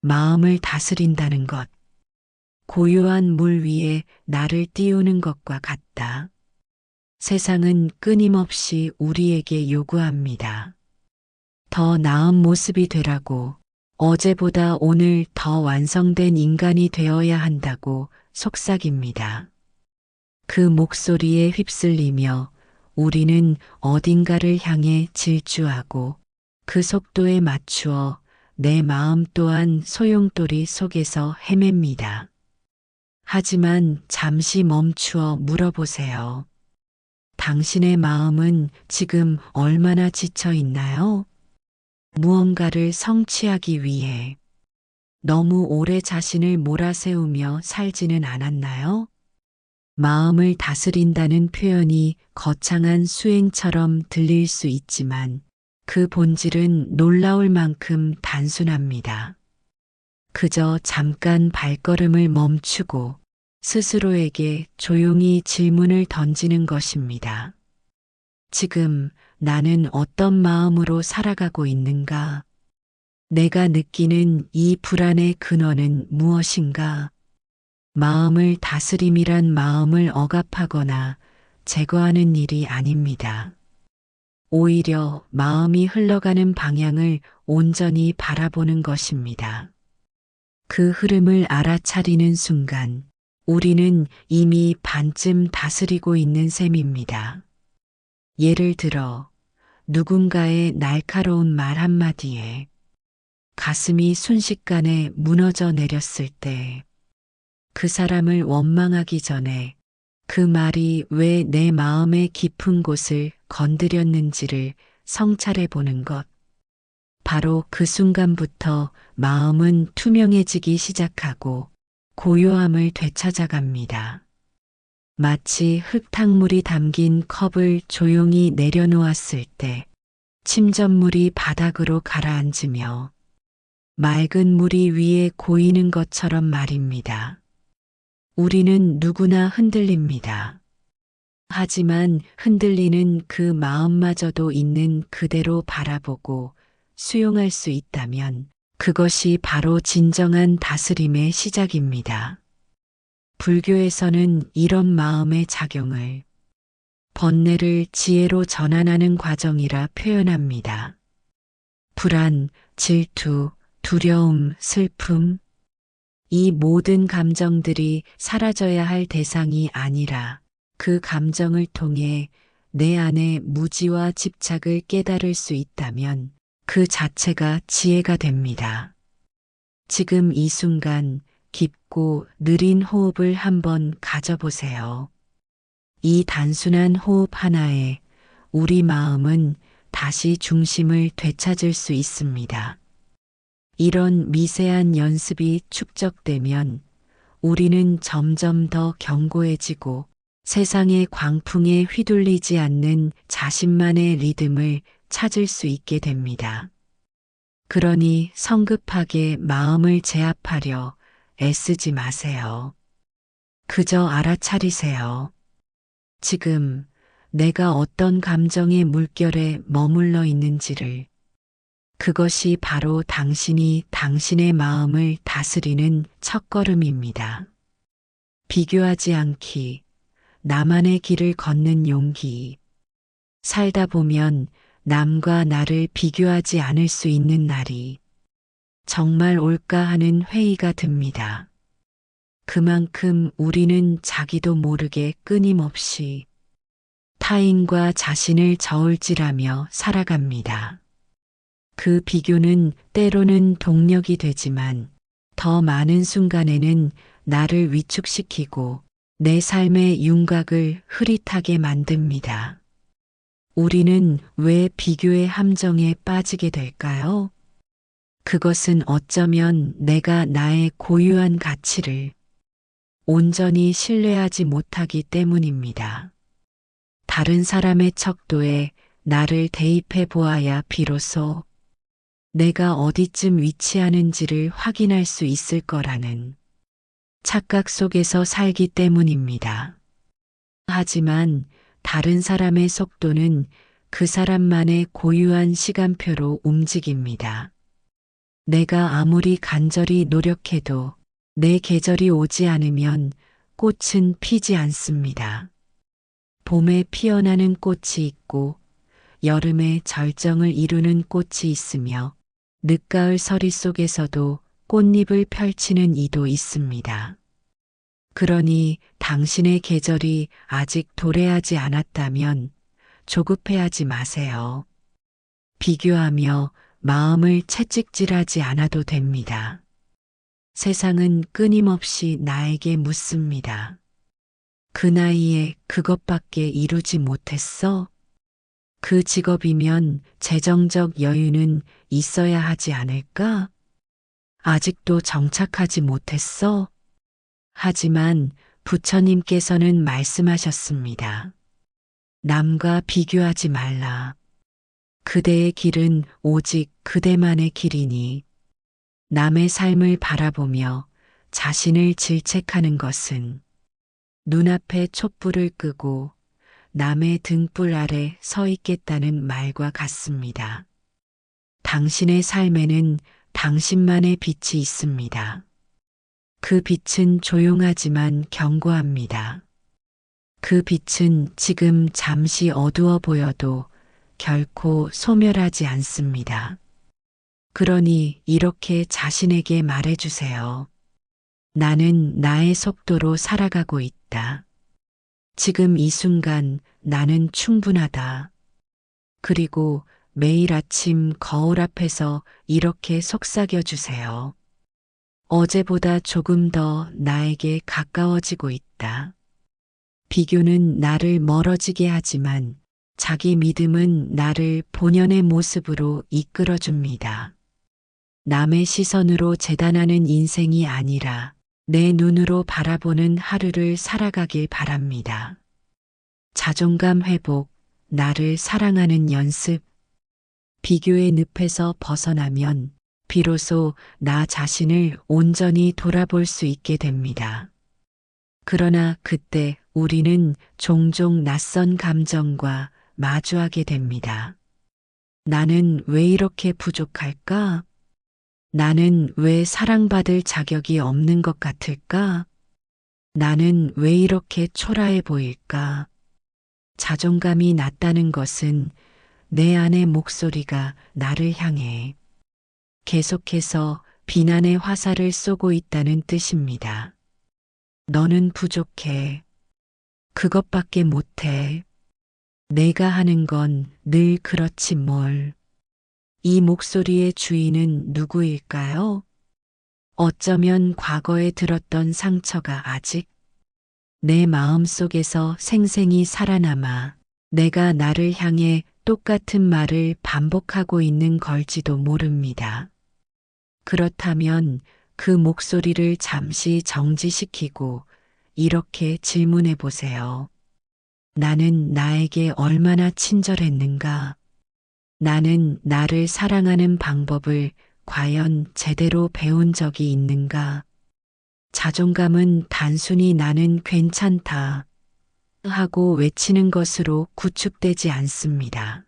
마음을 다스린다는 것, 고요한 물 위에 나를 띄우는 것과 같다. 세상은 끊임없이 우리에게 요구합니다. 더 나은 모습이 되라고, 어제보다 오늘 더 완성된 인간이 되어야 한다고 속삭입니다. 그 목소리에 휩쓸리며 우리는 어딘가를 향해 질주하고 그 속도에 맞추어 내 마음 또한 소용돌이 속에서 헤맵니다. 하지만 잠시 멈추어 물어보세요. 당신의 마음은 지금 얼마나 지쳐 있나요? 무언가를 성취하기 위해 너무 오래 자신을 몰아세우며 살지는 않았나요? 마음을 다스린다는 표현이 거창한 수행처럼 들릴 수 있지만 그 본질은 놀라울 만큼 단순합니다. 그저 잠깐 발걸음을 멈추고 스스로에게 조용히 질문을 던지는 것입니다. 지금 나는 어떤 마음으로 살아가고 있는가? 내가 느끼는 이 불안의 근원은 무엇인가? 마음을 다스림이란 마음을 억압하거나 제거하는 일이 아닙니다. 오히려 마음이 흘러가는 방향을 온전히 바라보는 것입니다. 그 흐름을 알아차리는 순간 우리는 이미 반쯤 다스리고 있는 셈입니다. 예를 들어 누군가의 날카로운 말 한마디에 가슴이 순식간에 무너져 내렸을 때 그 사람을 원망하기 전에 그 말이 왜 내 마음의 깊은 곳을 건드렸는지를 성찰해 보는 것. 바로 그 순간부터 마음은 투명해지기 시작하고 고요함을 되찾아갑니다. 마치 흙탕물이 담긴 컵을 조용히 내려놓았을 때 침전물이 바닥으로 가라앉으며 맑은 물이 위에 고이는 것처럼 말입니다. 우리는 누구나 흔들립니다. 하지만 흔들리는 그 마음마저도 있는 그대로 바라보고 수용할 수 있다면 그것이 바로 진정한 다스림의 시작입니다. 불교에서는 이런 마음의 작용을 번뇌를 지혜로 전환하는 과정이라 표현합니다. 불안, 질투, 두려움, 슬픔, 이 모든 감정들이 사라져야 할 대상이 아니라 그 감정을 통해 내 안의 무지와 집착을 깨달을 수 있다면 그 자체가 지혜가 됩니다. 지금 이 순간 깊고 느린 호흡을 한번 가져보세요. 이 단순한 호흡 하나에 우리 마음은 다시 중심을 되찾을 수 있습니다. 이런 미세한 연습이 축적되면 우리는 점점 더 견고해지고 세상의 광풍에 휘둘리지 않는 자신만의 리듬을 찾을 수 있게 됩니다. 그러니 성급하게 마음을 제압하려 애쓰지 마세요. 그저 알아차리세요. 지금 내가 어떤 감정의 물결에 머물러 있는지를. 그것이 바로 당신이 당신의 마음을 다스리는 첫걸음입니다. 비교하지 않기, 나만의 길을 걷는 용기. 살다 보면 남과 나를 비교하지 않을 수 있는 날이 정말 올까 하는 회의가 듭니다. 그만큼 우리는 자기도 모르게 끊임없이 타인과 자신을 저울질하며 살아갑니다. 그 비교는 때로는 동력이 되지만 더 많은 순간에는 나를 위축시키고 내 삶의 윤곽을 흐릿하게 만듭니다. 우리는 왜 비교의 함정에 빠지게 될까요? 그것은 어쩌면 내가 나의 고유한 가치를 온전히 신뢰하지 못하기 때문입니다. 다른 사람의 척도에 나를 대입해 보아야 비로소 내가 어디쯤 위치하는지를 확인할 수 있을 거라는 착각 속에서 살기 때문입니다. 하지만 다른 사람의 속도는 그 사람만의 고유한 시간표로 움직입니다. 내가 아무리 간절히 노력해도 내 계절이 오지 않으면 꽃은 피지 않습니다. 봄에 피어나는 꽃이 있고 여름에 절정을 이루는 꽃이 있으며 늦가을 서리 속에서도 꽃잎을 펼치는 이도 있습니다. 그러니 당신의 계절이 아직 도래하지 않았다면 조급해하지 마세요. 비교하며 마음을 채찍질하지 않아도 됩니다. 세상은 끊임없이 나에게 묻습니다. 그 나이에 그것밖에 이루지 못했어? 그 직업이면 재정적 여유는 있어야 하지 않을까? 아직도 정착하지 못했어? 하지만 부처님께서는 말씀하셨습니다. 남과 비교하지 말라. 그대의 길은 오직 그대만의 길이니 남의 삶을 바라보며 자신을 질책하는 것은 눈앞에 촛불을 끄고 남의 등불 아래 서 있겠다는 말과 같습니다. 당신의 삶에는 당신만의 빛이 있습니다. 그 빛은 조용하지만 견고합니다. 그 빛은 지금 잠시 어두워 보여도 결코 소멸하지 않습니다. 그러니 이렇게 자신에게 말해주세요. 나는 나의 속도로 살아가고 있다. 지금 이 순간 나는 충분하다. 그리고 매일 아침 거울 앞에서 이렇게 속삭여 주세요. 어제보다 조금 더 나에게 가까워지고 있다. 비교는 나를 멀어지게 하지만 자기 믿음은 나를 본연의 모습으로 이끌어 줍니다. 남의 시선으로 재단하는 인생이 아니라 내 눈으로 바라보는 하루를 살아가길 바랍니다. 자존감 회복, 나를 사랑하는 연습, 비교의 늪에서 벗어나면 비로소 나 자신을 온전히 돌아볼 수 있게 됩니다. 그러나 그때 우리는 종종 낯선 감정과 마주하게 됩니다. 나는 왜 이렇게 부족할까? 나는 왜 사랑받을 자격이 없는 것 같을까? 나는 왜 이렇게 초라해 보일까? 자존감이 낮다는 것은 내 안의 목소리가 나를 향해 계속해서 비난의 화살을 쏘고 있다는 뜻입니다. 너는 부족해. 그것밖에 못해. 내가 하는 건 늘 그렇지 뭘. 이 목소리의 주인은 누구일까요? 어쩌면 과거에 들었던 상처가 아직 내 마음 속에서 생생히 살아남아 내가 나를 향해 똑같은 말을 반복하고 있는 걸지도 모릅니다. 그렇다면 그 목소리를 잠시 정지시키고 이렇게 질문해 보세요. 나는 나에게 얼마나 친절했는가? 나는 나를 사랑하는 방법을 과연 제대로 배운 적이 있는가? 자존감은 단순히 나는 괜찮다 하고 외치는 것으로 구축되지 않습니다.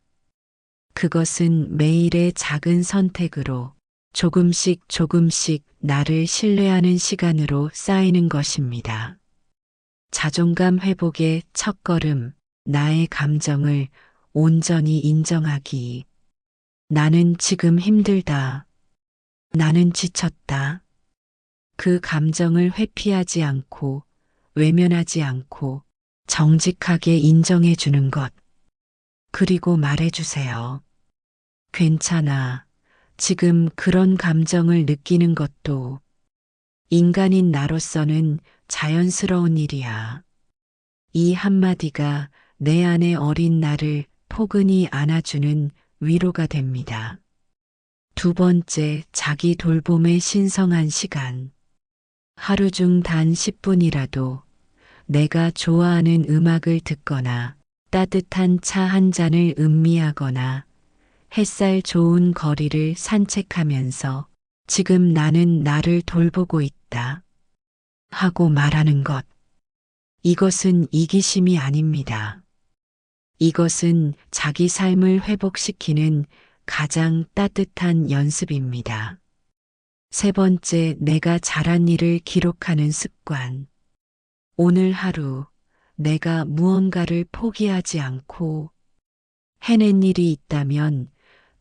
그것은 매일의 작은 선택으로 조금씩 나를 신뢰하는 시간으로 쌓이는 것입니다. 자존감 회복의 첫걸음, 나의 감정을 온전히 인정하기. 나는 지금 힘들다. 나는 지쳤다. 그 감정을 회피하지 않고 외면하지 않고 정직하게 인정해 주는 것. 그리고 말해 주세요. 괜찮아. 지금 그런 감정을 느끼는 것도 인간인 나로서는 자연스러운 일이야. 이 한마디가 내 안의 어린 나를 포근히 안아주는 위로가 됩니다. 두 번째, 자기 돌봄의 신성한 시간. 하루 중 단 10분이라도 내가 좋아하는 음악을 듣거나 따뜻한 차 한 잔을 음미하거나 햇살 좋은 거리를 산책하면서 지금 나는 나를 돌보고 있다 하고 말하는 것. 이것은 이기심이 아닙니다. 이것은 자기 삶을 회복시키는 가장 따뜻한 연습입니다. 세 번째, 내가 잘한 일을 기록하는 습관. 오늘 하루 내가 무언가를 포기하지 않고 해낸 일이 있다면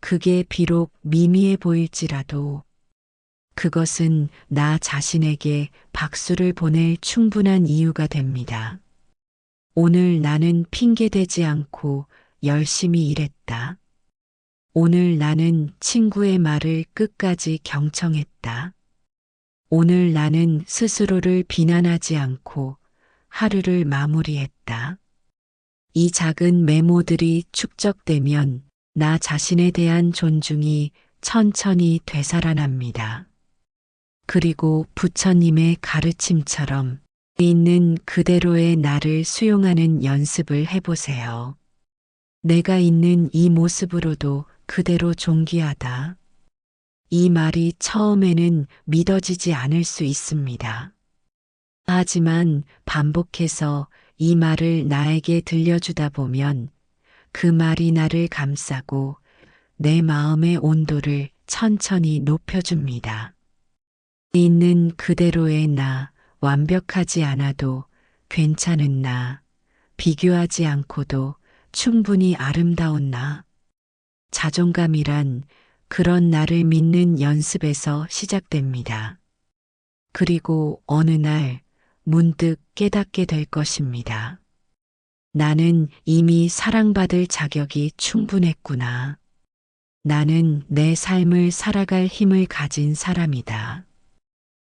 그게 비록 미미해 보일지라도 그것은 나 자신에게 박수를 보낼 충분한 이유가 됩니다. 오늘 나는 핑계대지 않고 열심히 일했다. 오늘 나는 친구의 말을 끝까지 경청했다. 오늘 나는 스스로를 비난하지 않고 하루를 마무리했다. 이 작은 메모들이 축적되면 나 자신에 대한 존중이 천천히 되살아납니다. 그리고 부처님의 가르침처럼 있는 그대로의 나를 수용하는 연습을 해보세요. 내가 있는 이 모습으로도 그대로 존귀하다. 이 말이 처음에는 믿어지지 않을 수 있습니다. 하지만 반복해서 이 말을 나에게 들려주다 보면 그 말이 나를 감싸고 내 마음의 온도를 천천히 높여줍니다. 있는 그대로의 나, 완벽하지 않아도 괜찮은 나, 비교하지 않고도 충분히 아름다운 나. 자존감이란 그런 나를 믿는 연습에서 시작됩니다. 그리고 어느 날 문득 깨닫게 될 것입니다. 나는 이미 사랑받을 자격이 충분했구나. 나는 내 삶을 살아갈 힘을 가진 사람이다.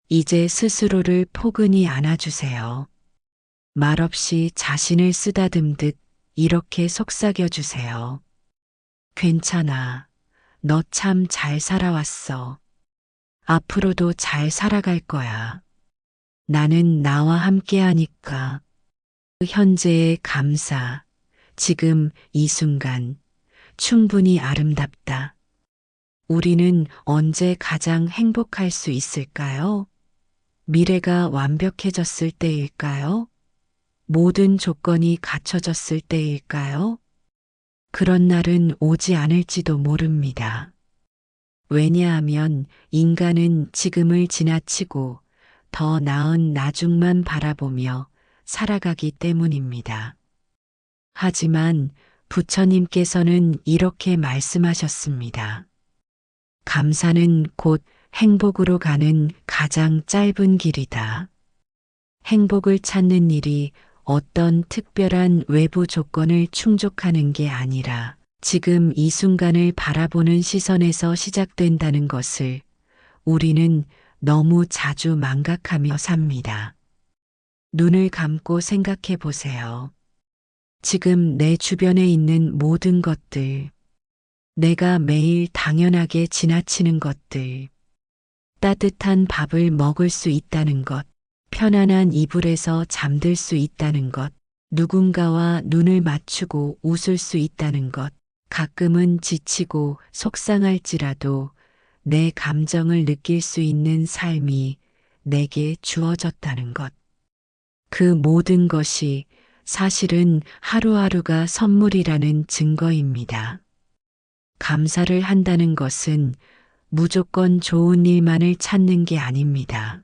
이제 스스로를 포근히 안아주세요. 말없이 자신을 쓰다듬듯 이렇게 속삭여 주세요. 괜찮아. 너 참 잘 살아왔어. 앞으로도 잘 살아갈 거야. 나는 나와 함께 하니까. 현재의 감사. 지금 이 순간 충분히 아름답다. 우리는 언제 가장 행복할 수 있을까요? 미래가 완벽해졌을 때일까요? 모든 조건이 갖춰졌을 때일까요? 그런 날은 오지 않을지도 모릅니다. 왜냐하면 인간은 지금을 지나치고 더 나은 나중만 바라보며 살아가기 때문입니다. 하지만 부처님께서는 이렇게 말씀하셨습니다. 감사는 곧 행복으로 가는 가장 짧은 길이다. 행복을 찾는 일이 어떤 특별한 외부 조건을 충족하는 게 아니라 지금 이 순간을 바라보는 시선에서 시작된다는 것을 우리는 너무 자주 망각하며 삽니다. 눈을 감고 생각해 보세요. 지금 내 주변에 있는 모든 것들, 내가 매일 당연하게 지나치는 것들, 따뜻한 밥을 먹을 수 있다는 것, 편안한 이불에서 잠들 수 있다는 것, 누군가와 눈을 맞추고 웃을 수 있다는 것, 가끔은 지치고 속상할지라도 내 감정을 느낄 수 있는 삶이 내게 주어졌다는 것. 그 모든 것이 사실은 하루하루가 선물이라는 증거입니다. 감사를 한다는 것은 무조건 좋은 일만을 찾는 게 아닙니다.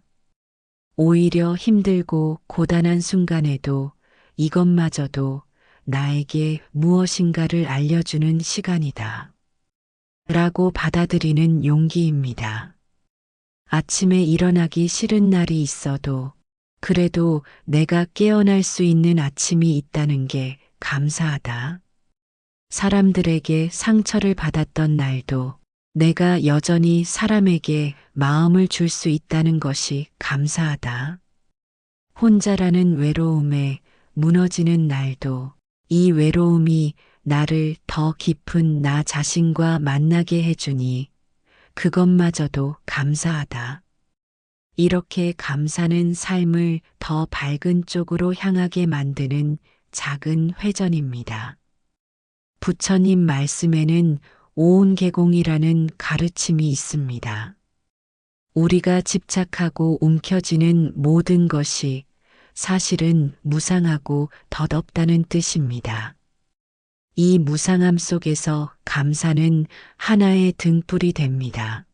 오히려 힘들고 고단한 순간에도 이것마저도 나에게 무엇인가를 알려주는 시간이다. 라고 받아들이는 용기입니다. 아침에 일어나기 싫은 날이 있어도 그래도 내가 깨어날 수 있는 아침이 있다는 게 감사하다. 사람들에게 상처를 받았던 날도 내가 여전히 사람에게 마음을 줄 수 있다는 것이 감사하다. 혼자라는 외로움에 무너지는 날도 이 외로움이 나를 더 깊은 나 자신과 만나게 해주니 그것마저도 감사하다. 이렇게 감사는 삶을 더 밝은 쪽으로 향하게 만드는 작은 회전입니다. 부처님 말씀에는 오온계공이라는 가르침이 있습니다. 우리가 집착하고 움켜쥐는 모든 것이 사실은 무상하고 덧없다는 뜻입니다. 이 무상함 속에서 감사는 하나의 등불이 됩니다.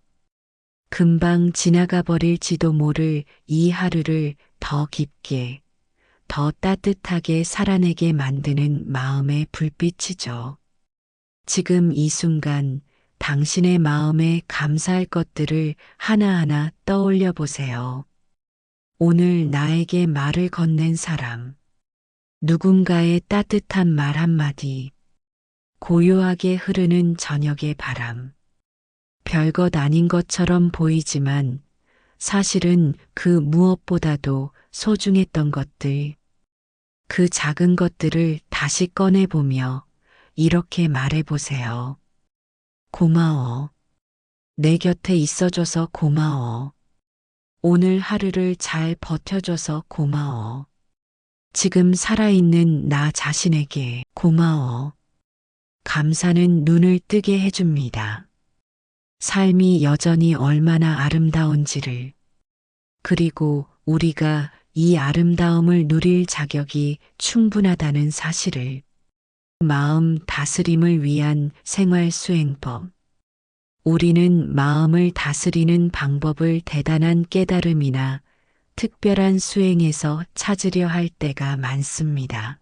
금방 지나가 버릴지도 모를 이 하루를 더 깊게, 더 따뜻하게 살아내게 만드는 마음의 불빛이죠. 지금 이 순간 당신의 마음에 감사할 것들을 하나하나 떠올려 보세요. 오늘 나에게 말을 건넨 사람, 누군가의 따뜻한 말 한마디, 고요하게 흐르는 저녁의 바람. 별것 아닌 것처럼 보이지만 사실은 그 무엇보다도 소중했던 것들, 그 작은 것들을 다시 꺼내보며 이렇게 말해보세요. 고마워. 내 곁에 있어줘서 고마워. 오늘 하루를 잘 버텨줘서 고마워. 지금 살아있는 나 자신에게 고마워. 감사는 눈을 뜨게 해줍니다. 삶이 여전히 얼마나 아름다운지를, 그리고 우리가 이 아름다움을 누릴 자격이 충분하다는 사실을. 마음 다스림을 위한 생활 수행법. 우리는 마음을 다스리는 방법을 대단한 깨달음이나 특별한 수행에서 찾으려 할 때가 많습니다.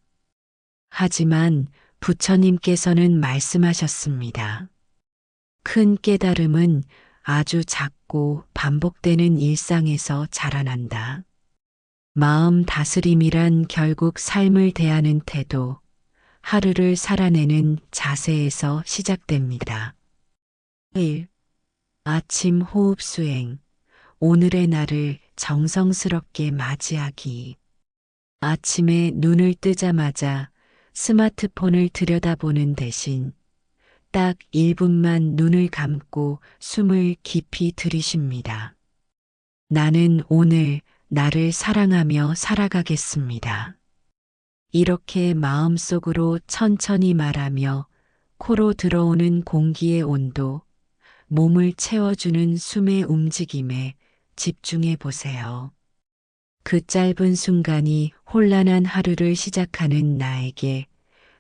하지만 부처님께서는 말씀하셨습니다. 큰 깨달음은 아주 작고 반복되는 일상에서 자라난다. 마음 다스림이란 결국 삶을 대하는 태도, 하루를 살아내는 자세에서 시작됩니다. 1. 아침 호흡 수행. 오늘의 날을 정성스럽게 맞이하기. 아침에 눈을 뜨자마자 스마트폰을 들여다보는 대신 딱 1분만 눈을 감고 숨을 깊이 들이쉽니다. 나는 오늘 나를 사랑하며 살아가겠습니다. 이렇게 마음속으로 천천히 말하며 코로 들어오는 공기의 온도, 몸을 채워주는 숨의 움직임에 집중해 보세요. 그 짧은 순간이 혼란한 하루를 시작하는 나에게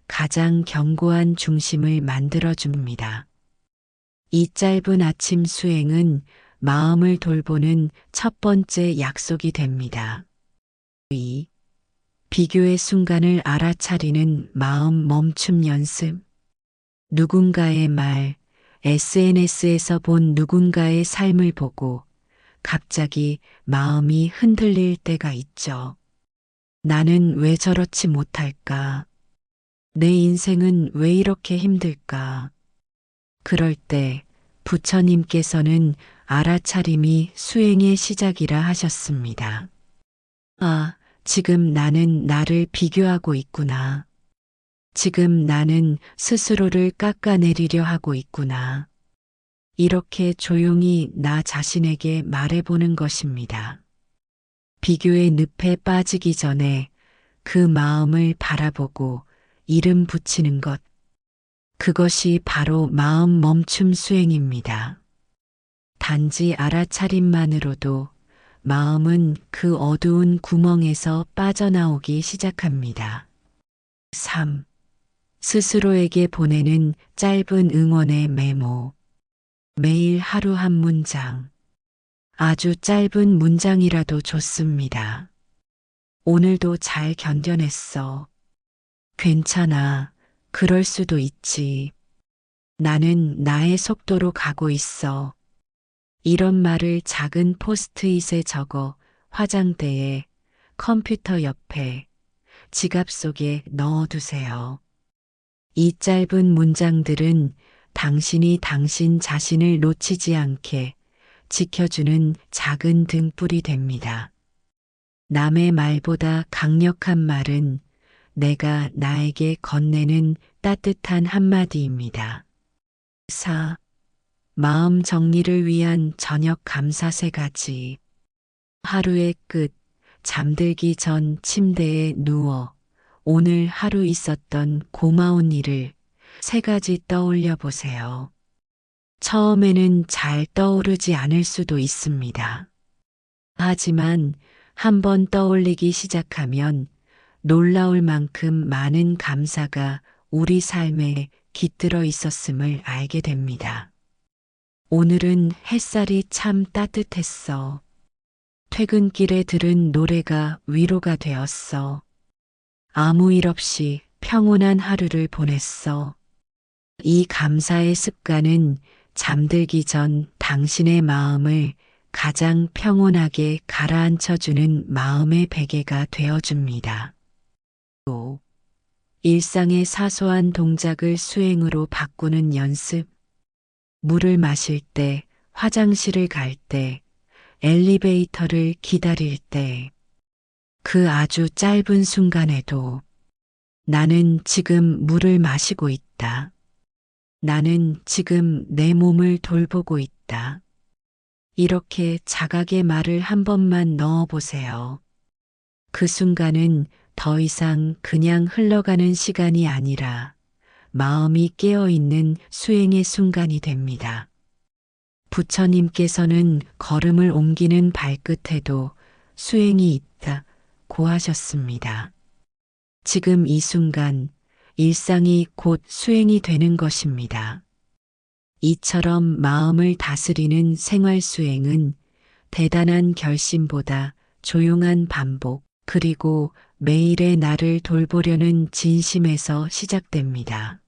가장 견고한 중심을 만들어줍니다. 이 짧은 아침 수행은 마음을 돌보는 첫 번째 약속이 됩니다. 2. 비교의 순간을 알아차리는 마음 멈춤 연습. 누군가의 말, SNS에서 본 누군가의 삶을 보고 갑자기 마음이 흔들릴 때가 있죠. 나는 왜 저렇지 못할까? 내 인생은 왜 이렇게 힘들까? 그럴 때 부처님께서는 알아차림이 수행의 시작이라 하셨습니다. 아, 지금 나는 나를 비교하고 있구나. 지금 나는 스스로를 깎아내리려 하고 있구나. 이렇게 조용히 나 자신에게 말해보는 것입니다. 비교의 늪에 빠지기 전에 그 마음을 바라보고 이름 붙이는 것. 그것이 바로 마음 멈춤 수행입니다. 단지 알아차림만으로도 마음은 그 어두운 구멍에서 빠져나오기 시작합니다. 3. 스스로에게 보내는 짧은 응원의 메모. 매일 하루 한 문장. 아주 짧은 문장이라도 좋습니다. 오늘도 잘 견뎌냈어. 괜찮아. 그럴 수도 있지. 나는 나의 속도로 가고 있어. 이런 말을 작은 포스트잇에 적어 화장대에, 컴퓨터 옆에, 지갑 속에 넣어두세요. 이 짧은 문장들은 당신이 당신 자신을 놓치지 않게 지켜주는 작은 등불이 됩니다. 남의 말보다 강력한 말은 내가 나에게 건네는 따뜻한 한마디입니다. 4. 마음 정리를 위한 저녁 감사 3가지. 하루의 끝, 잠들기 전 침대에 누워 오늘 하루 있었던 고마운 일을 3가지 떠올려 보세요. 처음에는 잘 떠오르지 않을 수도 있습니다. 하지만 한번 떠올리기 시작하면 놀라울 만큼 많은 감사가 우리 삶에 깃들어 있었음을 알게 됩니다. 오늘은 햇살이 참 따뜻했어. 퇴근길에 들은 노래가 위로가 되었어. 아무 일 없이 평온한 하루를 보냈어. 이 감사의 습관은 잠들기 전 당신의 마음을 가장 평온하게 가라앉혀주는 마음의 베개가 되어줍니다. 또, 일상의 사소한 동작을 수행으로 바꾸는 연습, 물을 마실 때, 화장실을 갈 때, 엘리베이터를 기다릴 때, 그 아주 짧은 순간에도 나는 지금 물을 마시고 있다. 나는 지금 내 몸을 돌보고 있다. 이렇게 자각의 말을 한 번만 넣어보세요. 그 순간은 더 이상 그냥 흘러가는 시간이 아니라 마음이 깨어있는 수행의 순간이 됩니다. 부처님께서는 걸음을 옮기는 발끝에도 수행이 있다고 하셨습니다. 지금 이 순간 일상이 곧 수행이 되는 것입니다. 이처럼 마음을 다스리는 생활 수행은 대단한 결심보다 조용한 반복, 그리고 매일의 나를 돌보려는 진심에서 시작됩니다.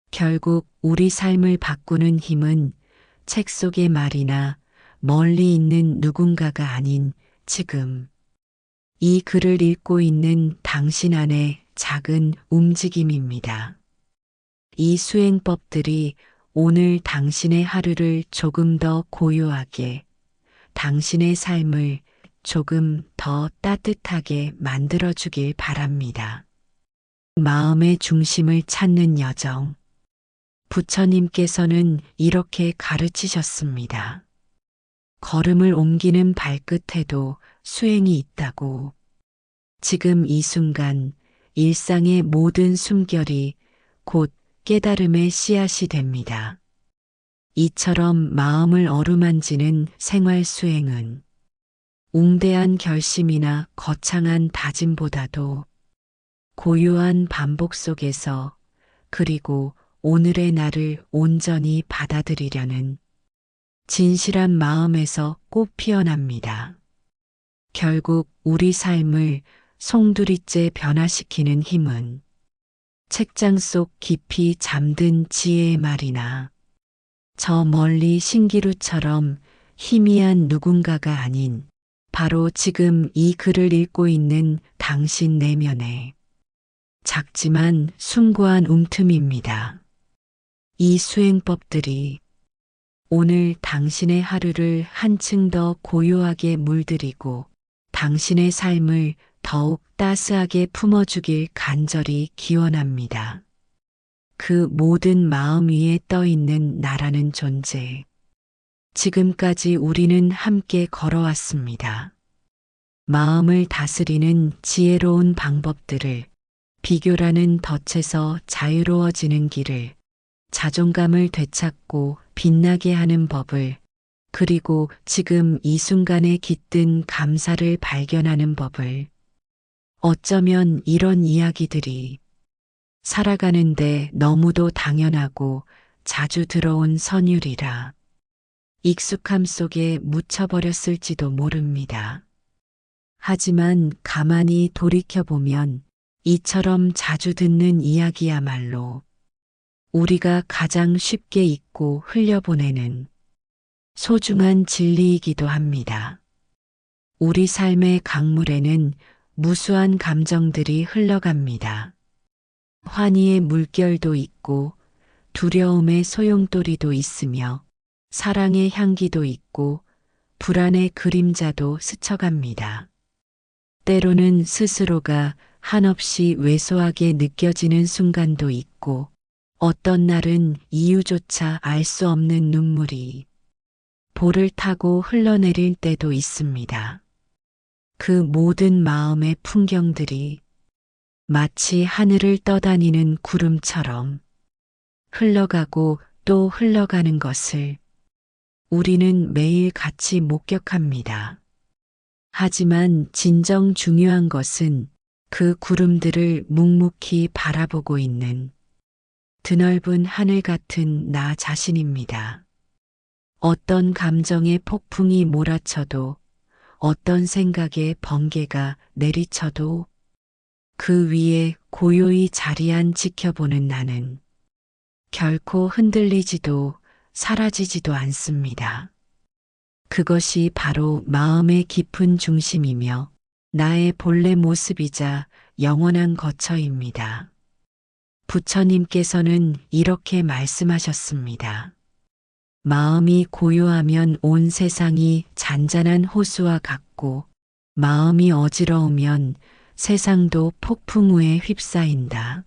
결국 우리 삶을 바꾸는 힘은 책 속의 말이나 멀리 있는 누군가가 아닌 지금 이 글을 읽고 있는 당신 안의 작은 움직임입니다. 이 수행법들이 오늘 당신의 하루를 조금 더 고요하게, 당신의 삶을 조금 더 따뜻하게 만들어주길 바랍니다. 마음의 중심을 찾는 여정. 부처님께서는 이렇게 가르치셨습니다. 걸음을 옮기는 발끝에도 수행이 있다고. 지금 이 순간 일상의 모든 숨결이 곧 깨달음의 씨앗이 됩니다. 이처럼 마음을 어루만지는 생활 수행은 웅대한 결심이나 거창한 다짐보다도 고요한 반복 속에서, 그리고 오늘의 나를 온전히 받아들이려는 진실한 마음에서 꽃 피어납니다. 결국 우리 삶을 송두리째 변화시키는 힘은 책장 속 깊이 잠든 지혜의 말이나 저 멀리 신기루처럼 희미한 누군가가 아닌 바로 지금 이 글을 읽고 있는 당신 내면의 작지만 숭고한 움틈입니다. 이 수행법들이 오늘 당신의 하루를 한층 더 고요하게 물들이고 당신의 삶을 더욱 따스하게 품어주길 간절히 기원합니다. 그 모든 마음 위에 떠 있는 나라는 존재. 지금까지 우리는 함께 걸어왔습니다. 마음을 다스리는 지혜로운 방법들을, 비교라는 덫에서 자유로워지는 길을, 자존감을 되찾고 빛나게 하는 법을, 그리고 지금 이 순간에 깃든 감사를 발견하는 법을. 어쩌면 이런 이야기들이 살아가는데 너무도 당연하고 자주 들어온 선율이라 익숙함 속에 묻혀버렸을지도 모릅니다. 하지만 가만히 돌이켜보면 이처럼 자주 듣는 이야기야말로 우리가 가장 쉽게 잊고 흘려보내는 소중한 진리이기도 합니다. 우리 삶의 강물에는 무수한 감정들이 흘러갑니다. 환희의 물결도 있고 두려움의 소용돌이도 있으며 사랑의 향기도 있고 불안의 그림자도 스쳐갑니다. 때로는 스스로가 한없이 왜소하게 느껴지는 순간도 있고 어떤 날은 이유조차 알 수 없는 눈물이 볼을 타고 흘러내릴 때도 있습니다. 그 모든 마음의 풍경들이 마치 하늘을 떠다니는 구름처럼 흘러가고 또 흘러가는 것을 우리는 매일 같이 목격합니다. 하지만 진정 중요한 것은 그 구름들을 묵묵히 바라보고 있는 드넓은 하늘 같은 나 자신입니다. 어떤 감정의 폭풍이 몰아쳐도 어떤 생각의 번개가 내리쳐도 그 위에 고요히 자리한 지켜보는 나는 결코 흔들리지도 사라지지도 않습니다. 그것이 바로 마음의 깊은 중심이며 나의 본래 모습이자 영원한 거처입니다. 부처님께서는 이렇게 말씀하셨습니다. 마음이 고요하면 온 세상이 잔잔한 호수와 같고 마음이 어지러우면 세상도 폭풍우에 휩싸인다.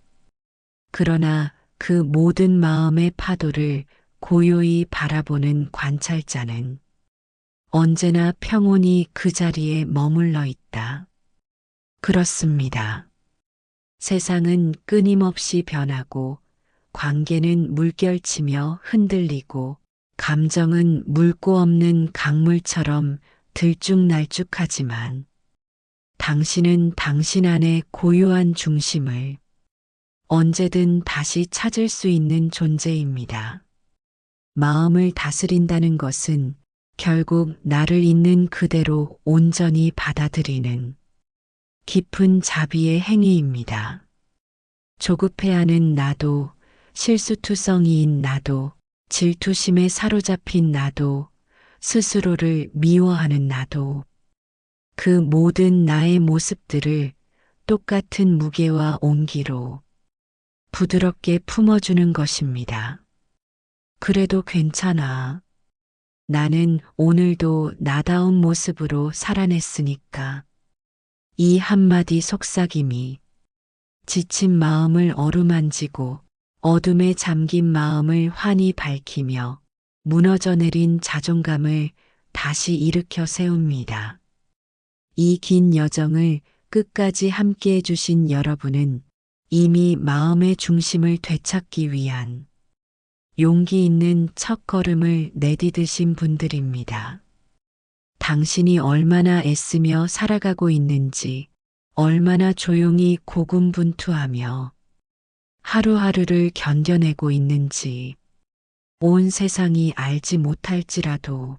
그러나 그 모든 마음의 파도를 고요히 바라보는 관찰자는 언제나 평온히 그 자리에 머물러 있다. 그렇습니다. 세상은 끊임없이 변하고 관계는 물결치며 흔들리고 감정은 묽고 없는 강물처럼 들쭉날쭉하지만 당신은 당신 안의 고요한 중심을 언제든 다시 찾을 수 있는 존재입니다. 마음을 다스린다는 것은 결국 나를 있는 그대로 온전히 받아들이는 깊은 자비의 행위입니다. 조급해하는 나도, 실수투성이인 나도, 질투심에 사로잡힌 나도, 스스로를 미워하는 나도, 그 모든 나의 모습들을 똑같은 무게와 온기로 부드럽게 품어주는 것입니다. 그래도 괜찮아. 나는 오늘도 나다운 모습으로 살아냈으니까. 이 한마디 속삭임이 지친 마음을 어루만지고 어둠에 잠긴 마음을 환히 밝히며 무너져 내린 자존감을 다시 일으켜 세웁니다. 이 긴 여정을 끝까지 함께 해주신 여러분은 이미 마음의 중심을 되찾기 위한 용기 있는 첫걸음을 내디디신 분들입니다. 당신이 얼마나 애쓰며 살아가고 있는지, 얼마나 조용히 고군분투하며 하루하루를 견뎌내고 있는지 온 세상이 알지 못할지라도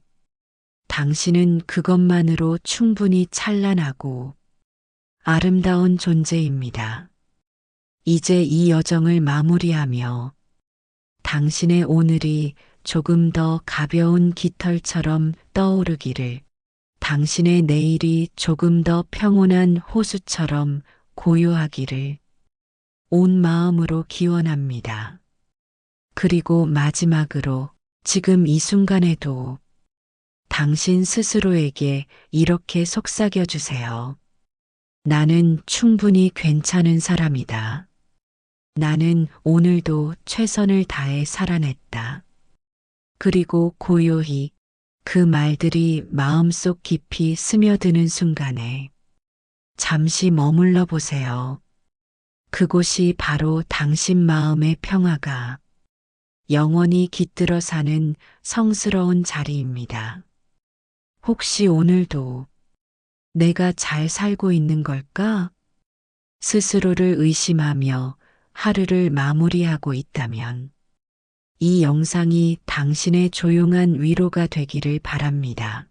당신은 그것만으로 충분히 찬란하고 아름다운 존재입니다. 이제 이 여정을 마무리하며 당신의 오늘이 조금 더 가벼운 깃털처럼 떠오르기를, 당신의 내일이 조금 더 평온한 호수처럼 고요하기를 온 마음으로 기원합니다. 그리고 마지막으로 지금 이 순간에도 당신 스스로에게 이렇게 속삭여 주세요. 나는 충분히 괜찮은 사람이다. 나는 오늘도 최선을 다해 살아냈다. 그리고 고요히 그 말들이 마음속 깊이 스며드는 순간에 잠시 머물러 보세요. 그곳이 바로 당신 마음의 평화가 영원히 깃들어 사는 성스러운 자리입니다. 혹시 오늘도 내가 잘 살고 있는 걸까? 스스로를 의심하며 하루를 마무리하고 있다면 이 영상이 당신의 조용한 위로가 되기를 바랍니다.